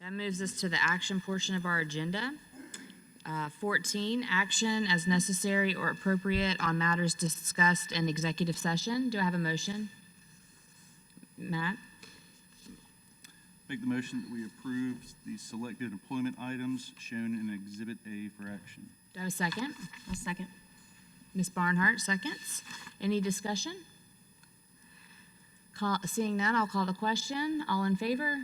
That moves us to the action portion of our agenda. 14, action as necessary or appropriate on matters discussed in executive session. Do I have a motion? Matt? Make the motion that we approve the selected employment items shown in Exhibit A for action. Do I have a second? I'll second. Ms. Barnhart seconds. Any discussion? Seeing none, I'll call the question. All in favor?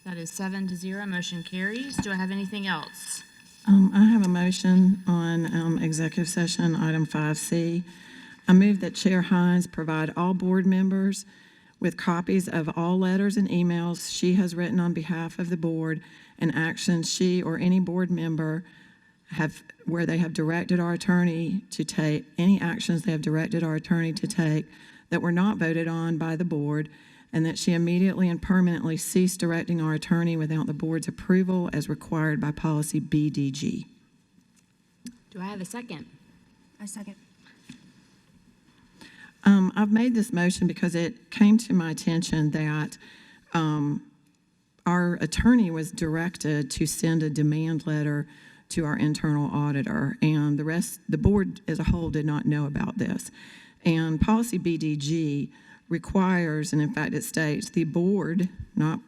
That is 7-0. Motion carries. Do I have anything else? I have a motion on executive session, item 5C. I move that Chair Hines provide all board members with copies of all letters and emails she has written on behalf of the board and actions she or any board member where they have directed our attorney to take, any actions they have directed our attorney to take that were not voted on by the board, and that she immediately and permanently cease directing our attorney without the board's approval as required by policy BDG. Do I have a second? I second. I've made this motion because it came to my attention that our attorney was directed to send a demand letter to our internal auditor, and the board as a whole did not know about this. And policy BDG requires, and in fact it states, the board, not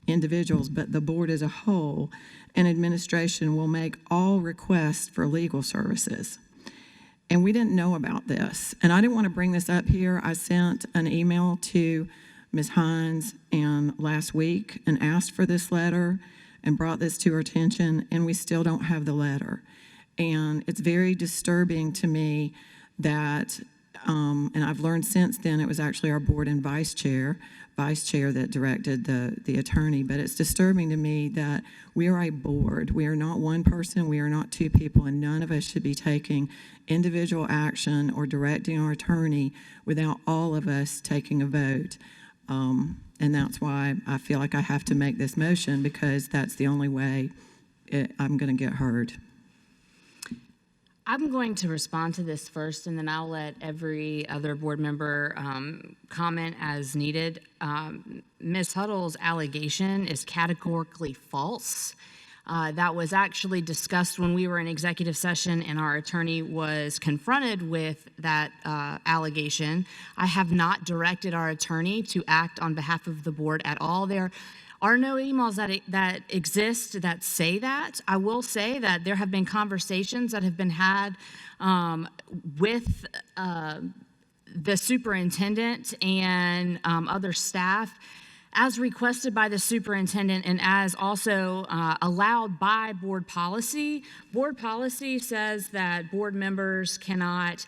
individuals, but the board as a whole and administration will make all requests for legal services. And we didn't know about this. And I didn't want to bring this up here. I sent an email to Ms. Hines last week and asked for this letter and brought this to her attention, and we still don't have the letter. And it's very disturbing to me that, and I've learned since then it was actually our board and vice chair that directed the attorney, but it's disturbing to me that we are a board. We are not one person, we are not two people, and none of us should be taking individual action or directing our attorney without all of us taking a vote. And that's why I feel like I have to make this motion, because that's the only way I'm going to get heard. I'm going to respond to this first, and then I'll let every other board member comment as needed. Ms. Huddle's allegation is categorically false. That was actually discussed when we were in executive session and our attorney was confronted with that allegation. I have not directed our attorney to act on behalf of the board at all. There are no emails that exist that say that. I will say that there have been conversations that have been had with the superintendent and other staff as requested by the superintendent and as also allowed by board policy. Board policy says that board members cannot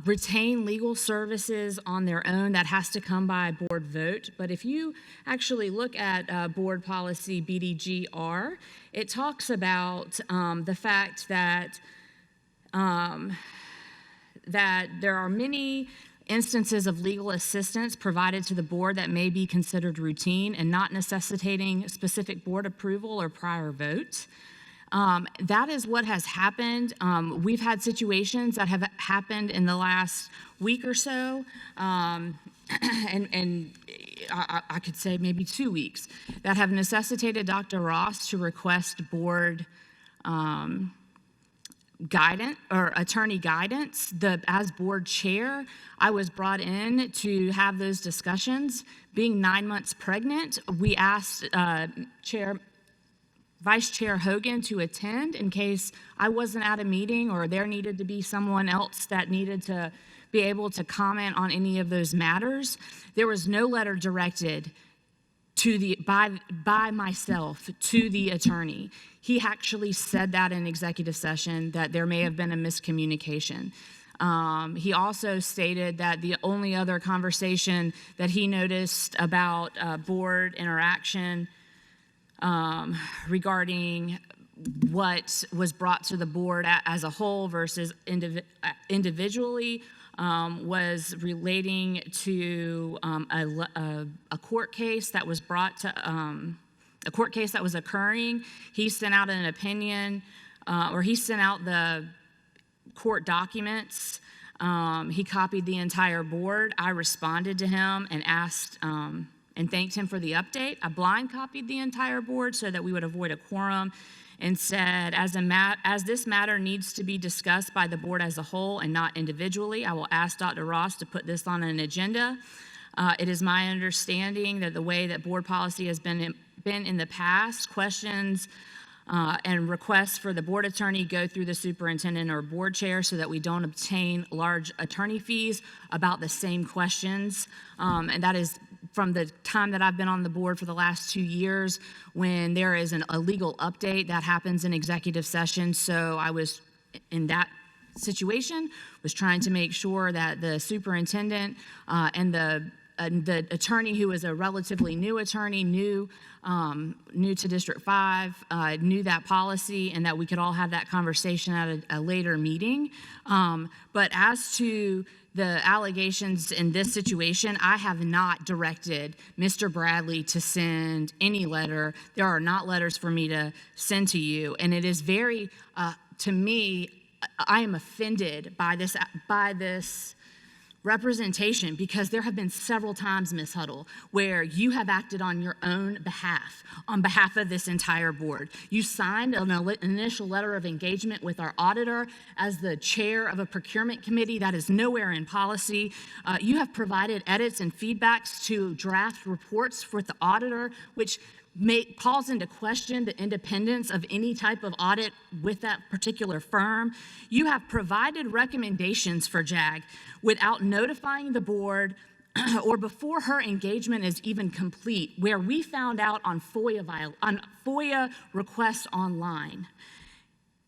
retain legal services on their own. That has to come by board vote. But if you actually look at board policy BDGR, it talks about the fact that that there are many instances of legal assistance provided to the board that may be considered routine and not necessitating specific board approval or prior vote. That is what has happened. We've had situations that have happened in the last week or so, and I could say maybe 2 weeks, that have necessitated Dr. Ross to request board guidance or attorney guidance. As board chair, I was brought in to have those discussions. Being 9 months pregnant, we asked Vice Chair Hogan to attend in case I wasn't at a meeting or there needed to be someone else that needed to be able to comment on any of those matters. There was no letter directed to by myself to the attorney. He actually said that in executive session, that there may have been a miscommunication. He also stated that the only other conversation that he noticed about board interaction regarding what was brought to the board as a whole versus individually was relating to a court case that was brought to a court case that was occurring. He sent out an opinion, or he sent out the court documents. He copied the entire board. I responded to him and asked and thanked him for the update. I blind copied the entire board so that we would avoid a quorum, and said, as this matter needs to be discussed by the board as a whole and not individually, I will ask Dr. Ross to put this on an agenda. It is my understanding that the way that board policy has been in the past, questions and requests for the board attorney go through the superintendent or board chair so that we don't obtain large attorney fees about the same questions. And that is from the time that I've been on the board for the last 2 years, when there is a legal update that happens in executive session. So I was in that situation, was trying to make sure that the superintendent and the attorney, who is a relatively new attorney, new to District 5, knew that policy, and that we could all have that conversation at a later meeting. But as to the allegations in this situation, I have not directed Mr. Bradley to send any letter. There are not letters for me to send to you, and it is very, to me, I am offended by this representation, because there have been several times, Ms. Huddle, where you have acted on your own behalf, on behalf of this entire board. You signed an initial letter of engagement with our auditor as the chair of a procurement committee that is nowhere in policy. You have provided edits and feedbacks to draft reports for the auditor, which calls into question the independence of any type of audit with that particular firm. You have provided recommendations for JAG without notifying the board or before her engagement is even complete, where we found out on FOIA requests online.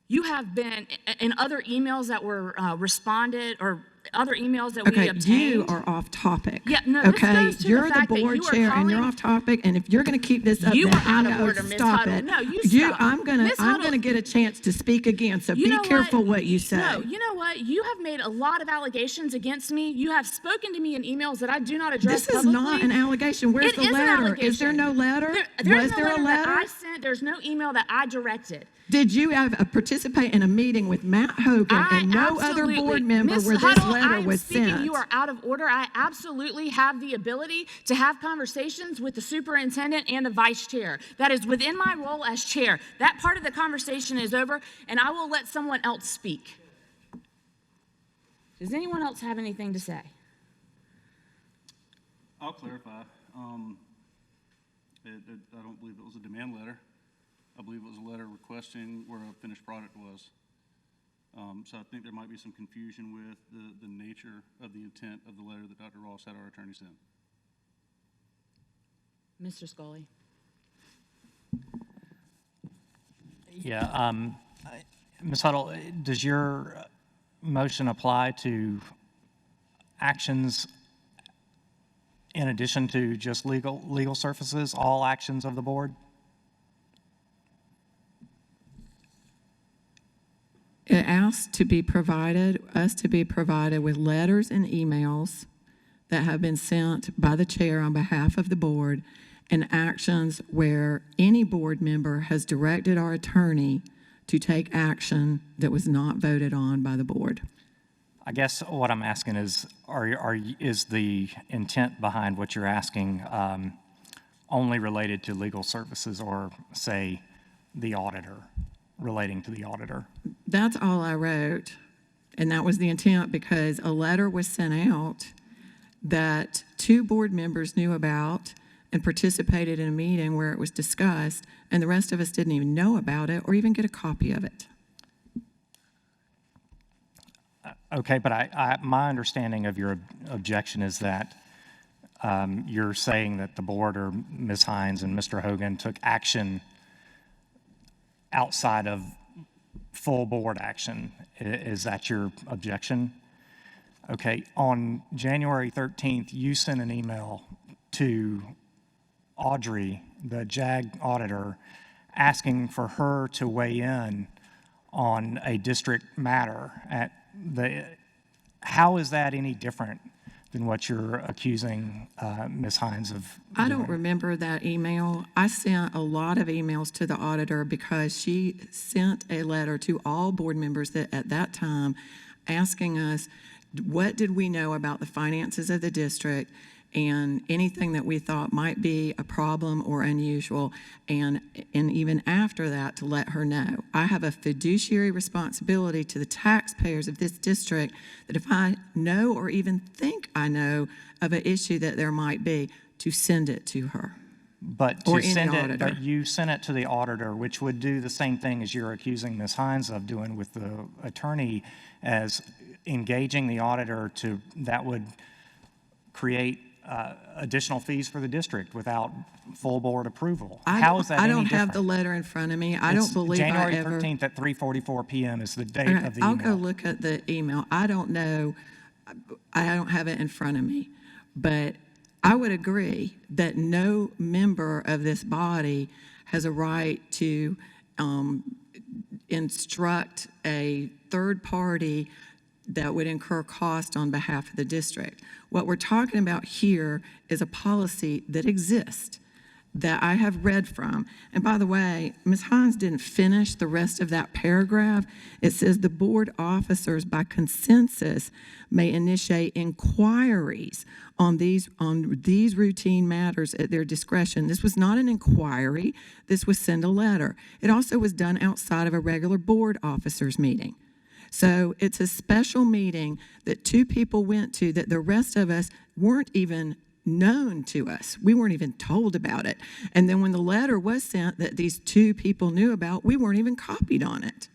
You have been, in other emails that were responded, or other emails that we Okay, obtained. you are off topic. Yeah, no, this okay, goes to the you're the fact that board you are chair and you're calling- off topic. And if you're going to keep this up, You then are out of I'm order, going Ms. to stop Huddle. it. No, you stop. I'm going Ms. Huddle- to get a chance to speak again. So You be know careful what you say. No, you know what? You have made a lot of allegations against me. You have spoken to me in emails that I do not address This is publicly. not an allegation. Where's It the is an letter? Is there allegation. no letter? There's Was no there a letter that letter? I sent. There's no email that I directed. Did you participate in a meeting with Matt Hogan and no other board member Ms. where this Huddle, letter I'm was speaking, sent? You are out of order. I absolutely have the ability to have conversations with the superintendent and the vice chair. That is within my role as chair. That part of the conversation is over, and I will let someone else speak. Does anyone else have anything to say? I'll clarify. I don't believe it was a demand letter. I believe it was a letter requesting where a finished product was. So I think there might be some confusion with the nature of the intent of the letter that Dr. Ross had our attorney send. Mr. Scully. Yeah, Ms. Huddle, does your motion apply to actions in addition to just legal services, all actions of the board? It asks us to be provided with letters and emails that have been sent by the chair on behalf of the board, and actions where any board member has directed our attorney to take action that was not voted on by the board. I guess what I'm asking is, is the intent behind what you're asking only related to legal services, or say the auditor, relating to the auditor? That's all I wrote, and that was the intent, because a letter was sent out that 2 board members knew about and participated in a meeting where it was discussed, and the rest of us didn't even know about it or even get a copy of it. Okay, but my understanding of your objection is that you're saying that the board, or Ms. Hines and Mr. Hogan, took action outside of full board action. Is that your objection? Okay, on January 13th, you sent an email to Audrey, the JAG auditor, asking for her to weigh in on a district matter. How is that any different than what you're accusing Ms. Hines of I don't doing? remember that email. I sent a lot of emails to the auditor because she sent a letter to all board members that at that time asking us, what did we know about the finances of the district, and anything that we thought might be a problem or unusual, and even after that, to let her know. I have a fiduciary responsibility to the taxpayers of this district that if I know or even think I know of an issue that there might be, to send it to her. But Or to any send it, auditor. but you sent it to the auditor, which would do the same thing as you're accusing Ms. Hines of doing with the attorney, as engaging the auditor that would create additional fees for the district without full board approval. How is that I any don't have different? the letter in front of me. I don't believe I January ever. 13th at 3:44 PM is the date Okay, of the I'll email. go look at the email. I don't know, I don't have it in front of me, but I would agree that no member of this body has a right to instruct a third party that would incur cost on behalf of the district. What we're talking about here is a policy that exists, that I have read from. And by the way, Ms. Hines didn't finish the rest of that paragraph. It says the board officers by consensus may initiate inquiries on these routine matters at their discretion. This was not an inquiry. This was send a letter. It also was done outside of a regular board officers meeting. So it's a special meeting that two people went to that the rest of us weren't even known to us. We weren't even told about it. And then when the letter was sent that these two people knew about, we weren't even copied on it.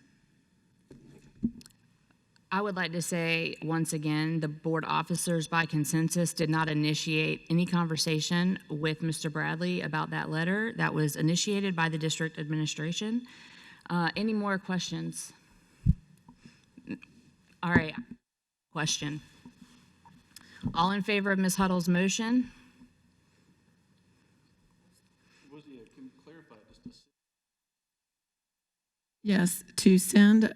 I would like to say, once again, the board officers by consensus did not initiate any conversation with Mr. Bradley about that letter. That was initiated by the district administration. Any more questions? All right, question. All in favor of Ms. Huddle's motion? Can you clarify just Yes, to send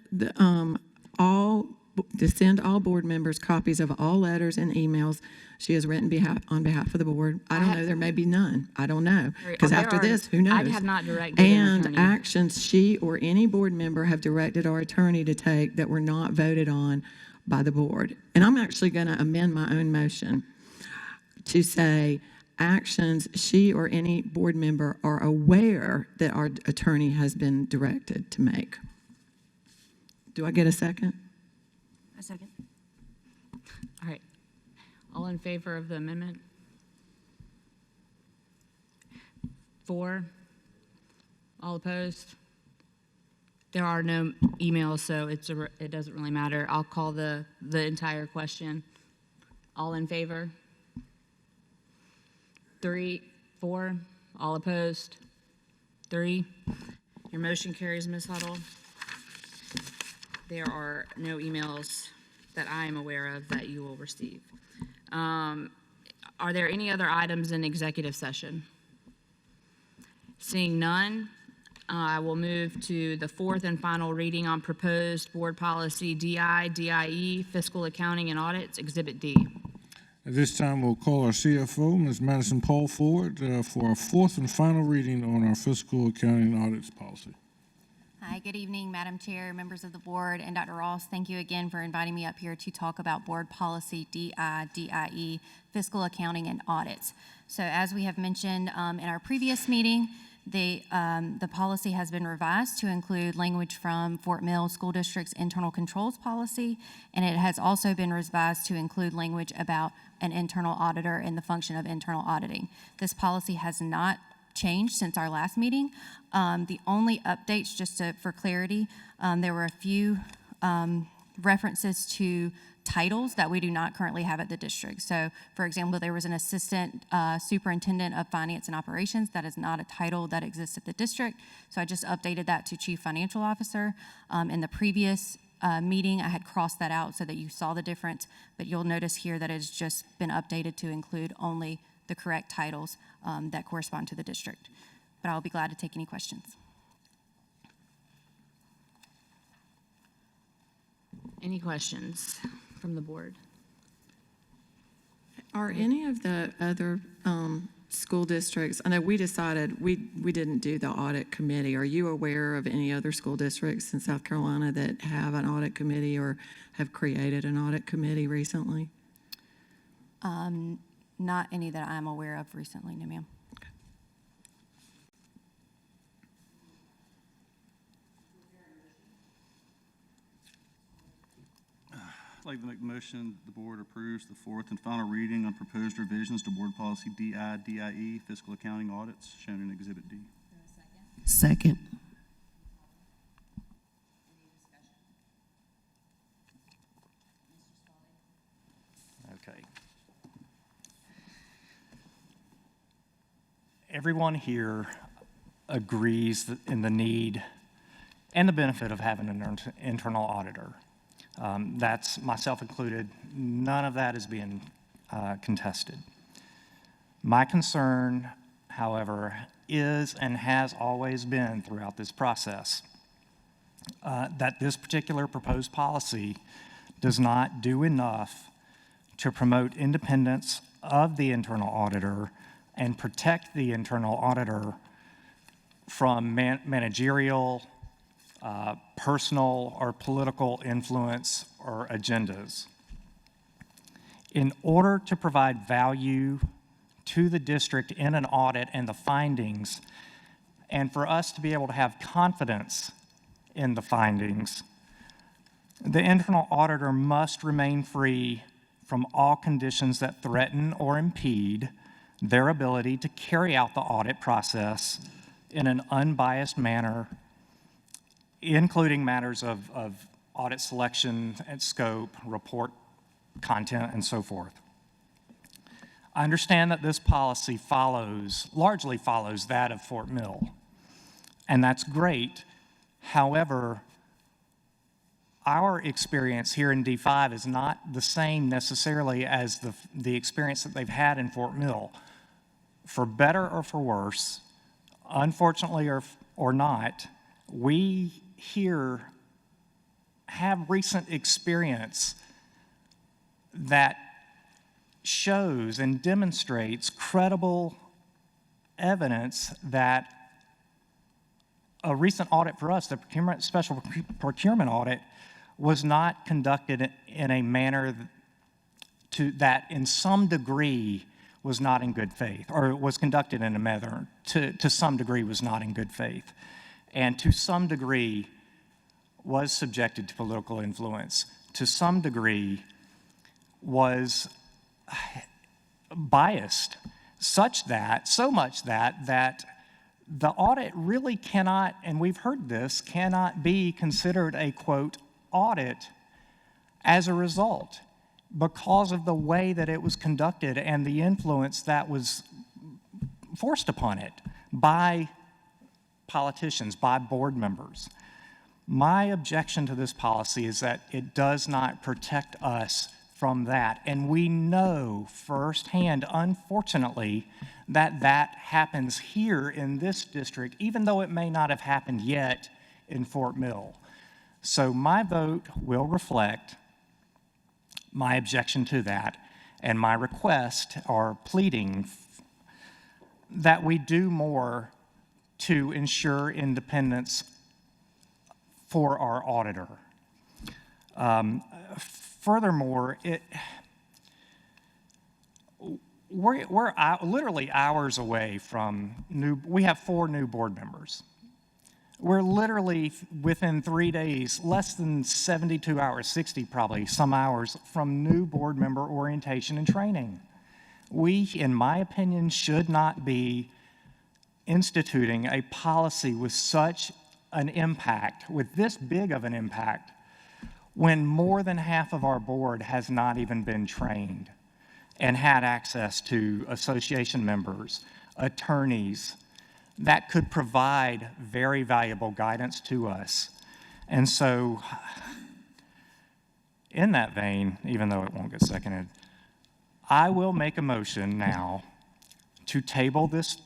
all board members copies of all letters and emails she has written on behalf of the board. I don't know, there may be none. I don't know. Because There after are- this, who knows? I have not directed an And attorney. actions she or any board member have directed our attorney to take that were not voted on by the board. And I'm actually going to amend my own motion to say actions she or any board member are aware that our attorney has been directed to make. Do I get a second? A second. All right. All in favor of the amendment? 4. All opposed? There are no emails, so it doesn't really matter. I'll call the entire question. All in favor? 3, 4. All opposed? 3. Your motion carries, Ms. Huddle. There are no emails that I am aware of that you will receive. Are there any other items in executive session? Seeing none, I will move to the fourth and final reading on proposed board policy DIE, fiscal accounting and audits, Exhibit D. At this time, we'll call our CFO, Ms. Madison Paul forward for our fourth and final reading on our fiscal accounting and audits policy. Hi, good evening, Madam Chair, members of the board, and Dr. Ross. Thank you again for inviting me up here to talk about board policy DIE, fiscal accounting and audits. So as we have mentioned in our previous meeting, the policy has been revised to include language from Fort Mill School District's internal controls policy, and it has also been revised to include language about an internal auditor and the function of internal auditing. This policy has not changed since our last meeting. The only updates, just for clarity, there were a few references to titles that we do not currently have at the district. So, for example, there was an assistant superintendent of finance and operations. That is not a title that exists at the district. So I just updated that to chief financial officer. In the previous meeting, I had crossed that out so that you saw the difference, but you'll notice here that it's just been updated to include only the correct titles that correspond to the district. But I'll be glad to take any questions. Any questions from the board? Are any of the other school districts, I know we decided we didn't do the audit committee. Are you aware of any other school districts in South Carolina that have an audit committee or have created an audit committee recently? Not any that I'm aware of recently, no, ma'am. I'd like to make the motion the board approves the fourth and final reading on proposed revisions to Board Policy DI/DIE Fiscal Accounting Audits shown in Exhibit D. Second. Okay. Everyone here agrees in the need and the benefit of having an internal auditor. That's myself included. None of that is being contested. My concern, however, is and has always been throughout this process that this particular proposed policy does not do enough to promote independence of the internal auditor and protect the internal auditor from managerial, personal, or political influence or agendas. In order to provide value to the district in an audit and the findings, and for us to be able to have confidence in the findings, the internal auditor must remain free from all conditions that threaten or impede their ability to carry out the audit process in an unbiased manner, including matters of audit selection and scope, report content, and so forth. I understand that this policy largely follows that of Fort Mill, and that's great. However, our experience here in D5 is not the same necessarily as the experience that they've had in Fort Mill. For better or for worse, unfortunately or not, we here have recent experience that shows and demonstrates credible evidence that a recent audit for us, the special procurement audit, was not conducted in a manner that in some degree was not in good faith, or was conducted in a manner to some degree was not in good faith, and to some degree was subjected to political influence, to some degree was biased, so much that the audit really cannot, and we've heard this, cannot be considered a, quote, audit as a result because of the way that it was conducted and the influence that was forced upon it by politicians, by board members. My objection to this policy is that it does not protect us from that. And we know firsthand, unfortunately, that happens here in this district, even though it may not have happened yet in Fort Mill. So my vote will reflect my objection to that and my request or pleading that we do more to ensure independence for our auditor. Furthermore, we're literally hours away from we have 4 new board members. We're literally within 3 days, less than 72 hours, 60 probably, some hours from new board member orientation and training. We, in my opinion, should not be instituting a policy with such an impact, with this big of an impact, when more than half of our board has not even been trained and had access to association members, attorneys, that could provide very valuable guidance to us. And so, in that vein, even though it won't get seconded, I will make a motion now to table this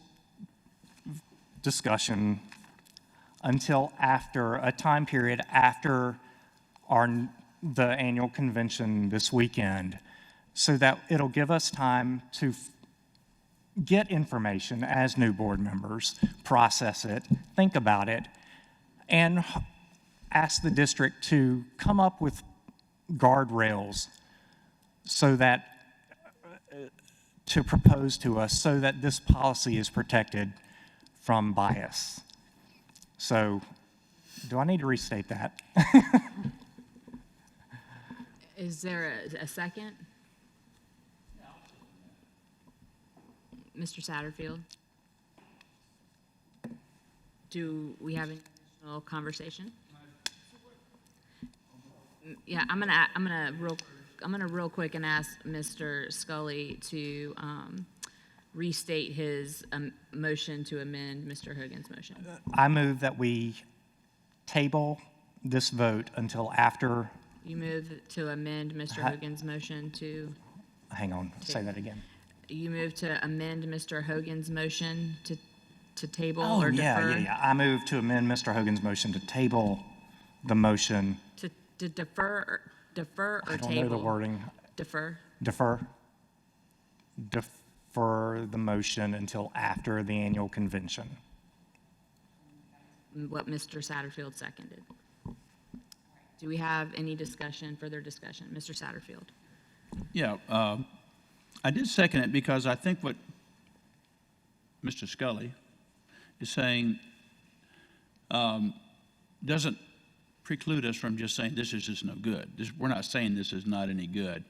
discussion until after a time period after the annual convention this weekend, so that it'll give us time to get information as new board members, process it, think about it, and ask the district to come up with guardrails so that to propose to us so that this policy is protected from bias. So, do I need to restate that? Is there a second? Mr. Satterfield? Do we have any additional conversation? Yeah, I'm gonna real quick and ask Mr. Scully to restate his motion to amend Mr. Hogan's motion. I move that we table this vote until after, You move to amend Mr. Hogan's motion to, hang on, say that again. you move to amend Mr. Hogan's motion to table Oh, or defer? yeah. I move to amend Mr. Hogan's motion to table the motion. To defer or table? I don't know the wording. Defer. Defer the motion until after the annual convention. What Mr. Satterfield seconded. Do we have any further discussion? Mr. Satterfield? Yeah, I did second it because I think what Mr. Scully is saying doesn't preclude us from just saying this is just no good. We're not saying this is not any good.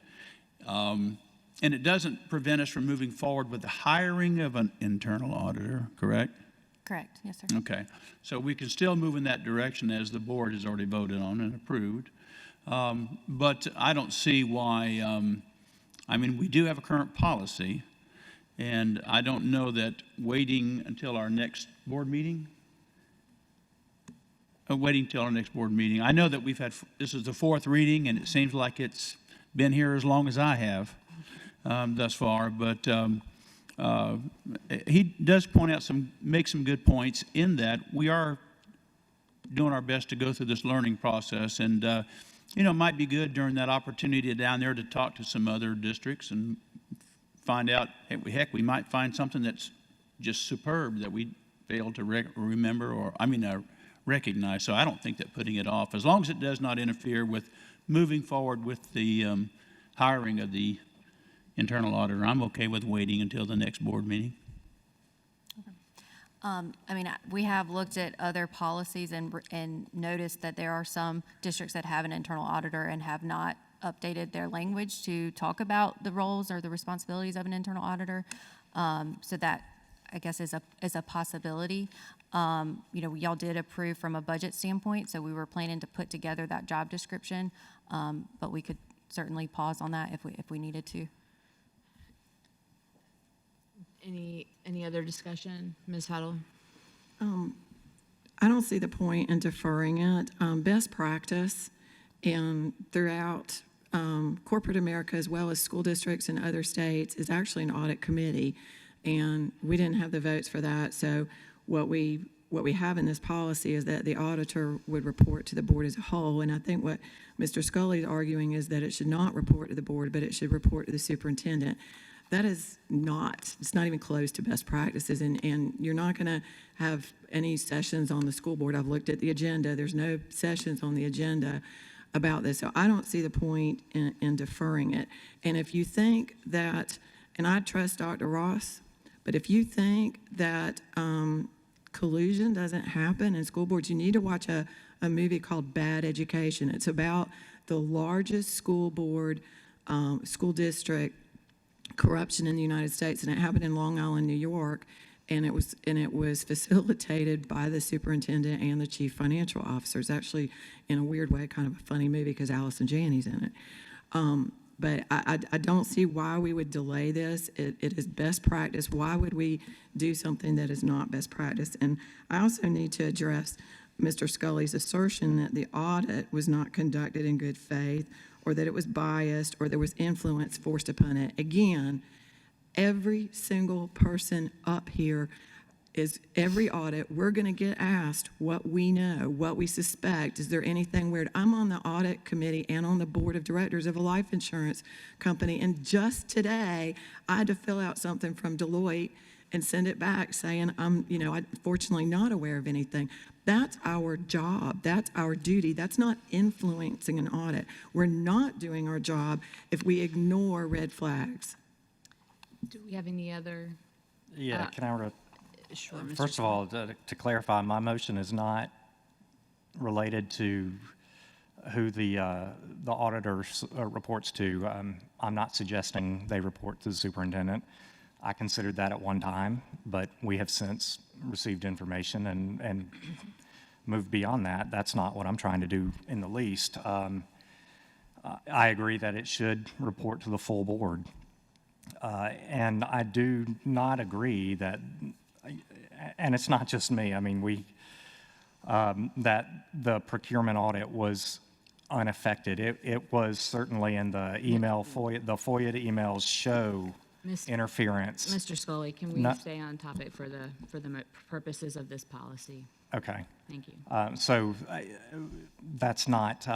And it doesn't prevent us from moving forward with the hiring of an internal auditor, correct? Correct, yes, sir. Okay, so we can still move in that direction as the board has already voted on and approved. But I don't see why, I mean, we do have a current policy, and I don't know that waiting until our next board meeting, I know that we've had, this is the fourth reading, and it seems like it's been here as long as I have thus far, but he does point out make some good points in that we are doing our best to go through this learning process, and it might be good during that opportunity down there to talk to some other districts and find out, heck, we might find something that's just superb that we failed to recognize. So I don't think that putting it off, as long as it does not interfere with moving forward with the hiring of the internal auditor, I'm okay with waiting until the next board meeting. We have looked at other policies and noticed that there are some districts that have an internal auditor and have not updated their language to talk about the roles or the responsibilities of an internal auditor. So that, I guess, is a possibility. Y'all did approve from a budget standpoint, so we were planning to put together that job description, but we could certainly pause on that if we needed to. Any other discussion? Ms. Huddle? I don't see the point in deferring it. Best practice and throughout corporate America, as well as school districts in other states, is actually an audit committee, and we didn't have the votes for that. So what we have in this policy is that the auditor would report to the board as a whole, and I think what Mr. Scully is arguing is that it should not report to the board, but it should report to the superintendent. That is not, it's not even close to best practices, and you're not going to have any sessions on the school board. I've looked at the agenda. There's no sessions on the agenda about this, so I don't see the point in deferring it. And if you think that, and I trust Dr. Ross, but if you think that collusion doesn't happen in school boards, you need to watch a movie called Bad Education. It's about the largest school board, school district corruption in the United States, and it happened in Long Island, New York, and it was facilitated by the superintendent and the chief financial officer. It's actually, in a weird way, kind of a funny movie because Allison Janney's in it. But I don't see why we would delay this. It is best practice. Why would we do something that is not best practice? And I also need to address Mr. Scully's assertion that the audit was not conducted in good faith, or that it was biased, or there was influence forced upon it. Again, every single person up here is, every audit, we're going to get asked what we know, what we suspect. Is there anything weird? I'm on the audit committee and on the board of directors of a life insurance company, and just today, I had to fill out something from Deloitte and send it back saying I'm fortunately not aware of anything. That's our job. That's our duty. That's not influencing an audit. We're not doing our job if we ignore red flags. Do we have any other? Yeah, can I, Sure, Mr. first of all, to clarify, my motion is not related to who the auditor reports to. I'm not suggesting they report to the superintendent. I considered that at one time, but we have since received information and moved beyond that. That's not what I'm trying to do in the least. I agree that it should report to the full board. And I do not agree that, and it's not just me, I mean, that the procurement audit was unaffected. It was certainly in the email, the FOIA emails show Miss- interference. Mr. Scully, can we No- stay on topic for the purposes of this policy? Okay. Thank you. So that's not,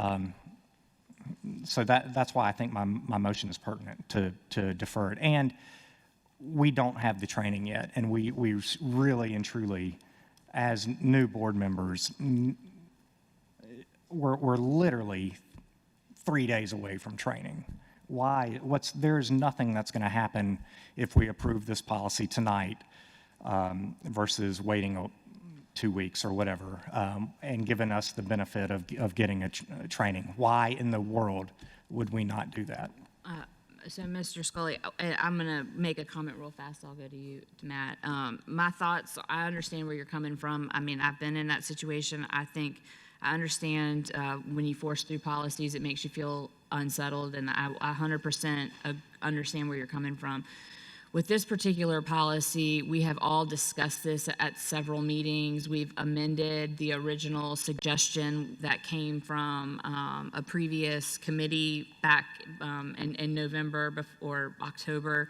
so that's why I think my motion is pertinent to defer it. And we don't have the training yet, and we really and truly, as new board members, we're literally 3 days away from training. Why? There's nothing that's going to happen if we approve this policy tonight versus waiting 2 weeks or whatever, and giving us the benefit of getting a training. Why in the world would we not do that? So, Mr. Scully, I'm going to make a comment real fast. I'll go to you, to Matt. My thoughts, I understand where you're coming from. I mean, I've been in that situation. I understand when you force through policies, it makes you feel unsettled, and I 100% understand where you're coming from. With this particular policy, we have all discussed this at several meetings. We've amended the original suggestion that came from a previous committee back in November or October,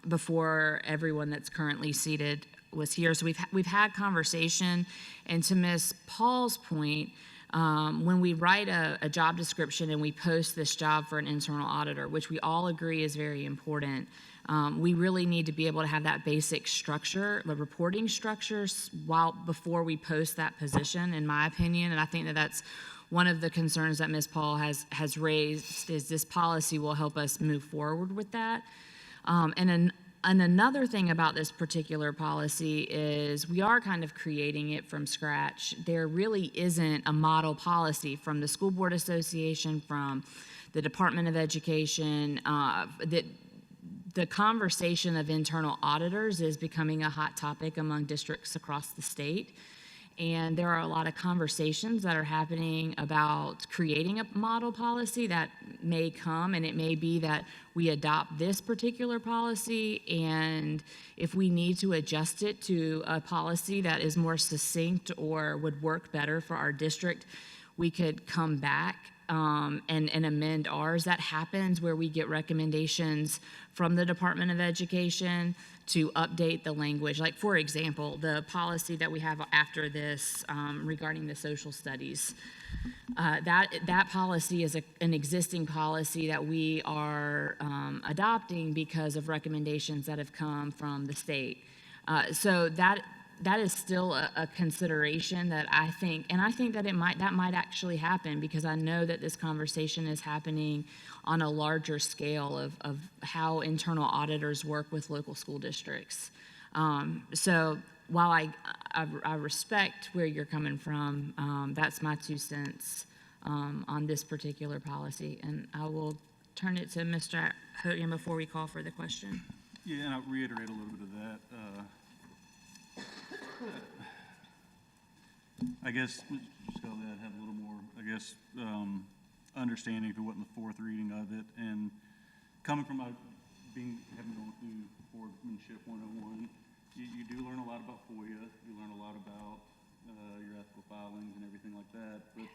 before everyone that's currently seated was here. So we've had conversation, and to Ms. Paul's point, when we write a job description and we post this job for an internal auditor, which we all agree is very important, we really need to be able to have that basic structure, the reporting structures, before we post that position, in my opinion. And I think that that's one of the concerns that Ms. Paul has raised, is this policy will help us move forward with that. And another thing about this particular policy is we are kind of creating it from scratch. There really isn't a model policy from the School Board Association, from the Department of Education. The conversation of internal auditors is becoming a hot topic among districts across the state. And there are a lot of conversations that are happening about creating a model policy that may come, and it may be that we adopt this particular policy, and if we need to adjust it to a policy that is more succinct or would work better for our district, we could come back and amend ours. That happens where we get recommendations from the Department of Education to update the language. Like, for example, the policy that we have after this regarding the social studies. That policy is an existing policy that we are adopting because of recommendations that have come from the state. So that is still a consideration that I think that might actually happen, because I know that this conversation is happening on a larger scale of how internal auditors work with local school districts. So while I respect where you're coming from, that's my 2 cents on this particular policy, and I will turn it to Mr. Hogan before we call for the question. Yeah, and I'll reiterate a little bit of that. I guess, Mr. Scully, I'd have a little more, understanding for what in the fourth reading of it, and coming from having gone through Boardmanship 101, you do learn a lot about FOIA, you learn a lot about your ethical filings and everything like that, but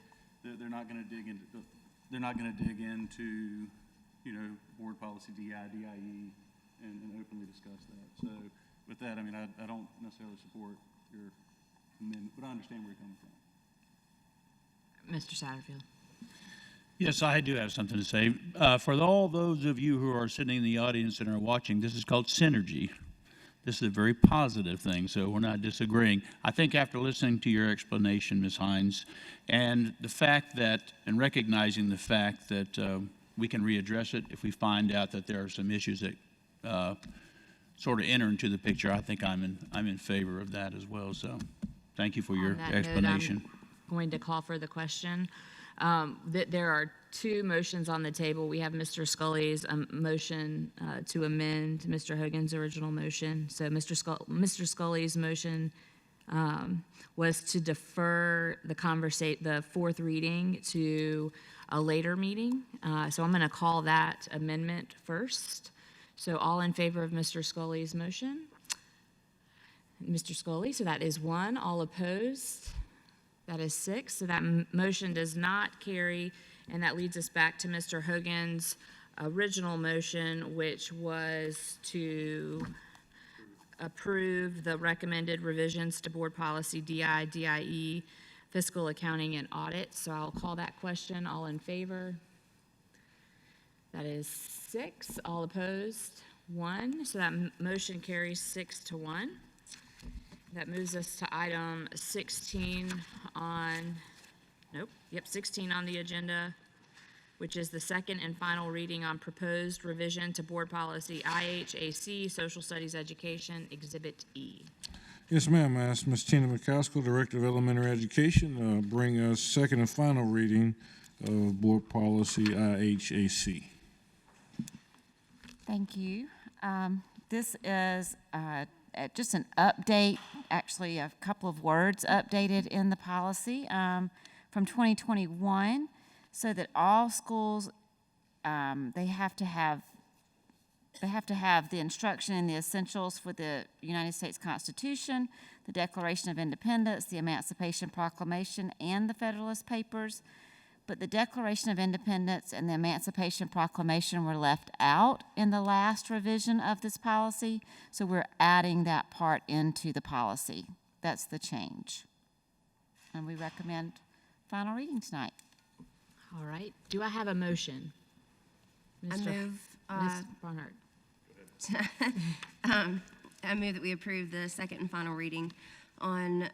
they're not going to dig into board policy DI, DIE, and openly discuss that. So with that, I mean, I don't necessarily support your amendment, but I understand where you're coming from. Mr. Satterfield. Yes, I do have something to say. For all those of you who are sitting in the audience and are watching, this is called synergy. This is a very positive thing, so we're not disagreeing. I think after listening to your explanation, Ms. Hines, and recognizing the fact that we can readdress it if we find out that there are some issues that sort of enter into the picture, I think I'm in favor of that as well. So thank you for your On that note, explanation. I'm going to call for the question. There are two motions on the table. We have Mr. Scully's motion to amend Mr. Hogan's original motion. So Mr. Scully's motion was to defer the fourth reading to a later meeting. So I'm going to call that amendment first. So all in favor of Mr. Scully's motion? Mr. Scully, so that is 1. All opposed? That is 6. So that motion does not carry, and that leads us back to Mr. Hogan's original motion, which was to approve the recommended revisions to Board Policy DI, Fiscal Accounting and Audit. So I'll call that question. All in favor? That is 6. All opposed? 1. So that motion carries 6-1. That moves us to item 16 on, 16 on the agenda, which is the second and final reading on proposed revision to Board Policy IHAC, Social Studies Education, Exhibit E. Yes, ma'am. I ask Ms. Tina McCaskill, Director of Elementary Education, bring us second and final reading of Board Policy IHAC. Thank you. This is just an update, actually a couple of words updated in the policy from 2021, so that all schools, they have to have the instruction in the essentials for the United States Constitution, the Declaration of Independence, the Emancipation Proclamation, and the Federalist Papers. But the Declaration of Independence and the Emancipation Proclamation were left out in the last revision of this policy, so we're adding that part into the policy. That's the change. And we recommend final reading tonight. All right. Do I have a motion? I move, Ms. Barnhart. I move that we approve the second and final reading on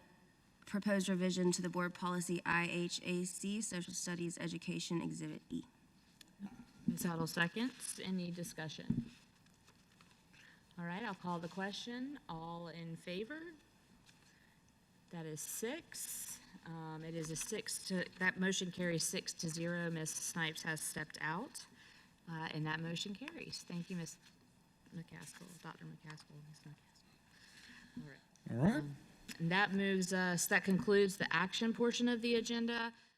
proposed revision to the Board Policy IHAC, Social Studies Education, Exhibit E. Ms. Huddle seconds. Any discussion? All right, I'll call the question. All in favor? That is 6. It is that motion carries 6-0. Ms. Snipes has stepped out, and that motion carries. Thank you, Ms. McCaskill, Dr. McCaskill, Ms. McCaskill. All right. All right. And that concludes the action portion of the agenda.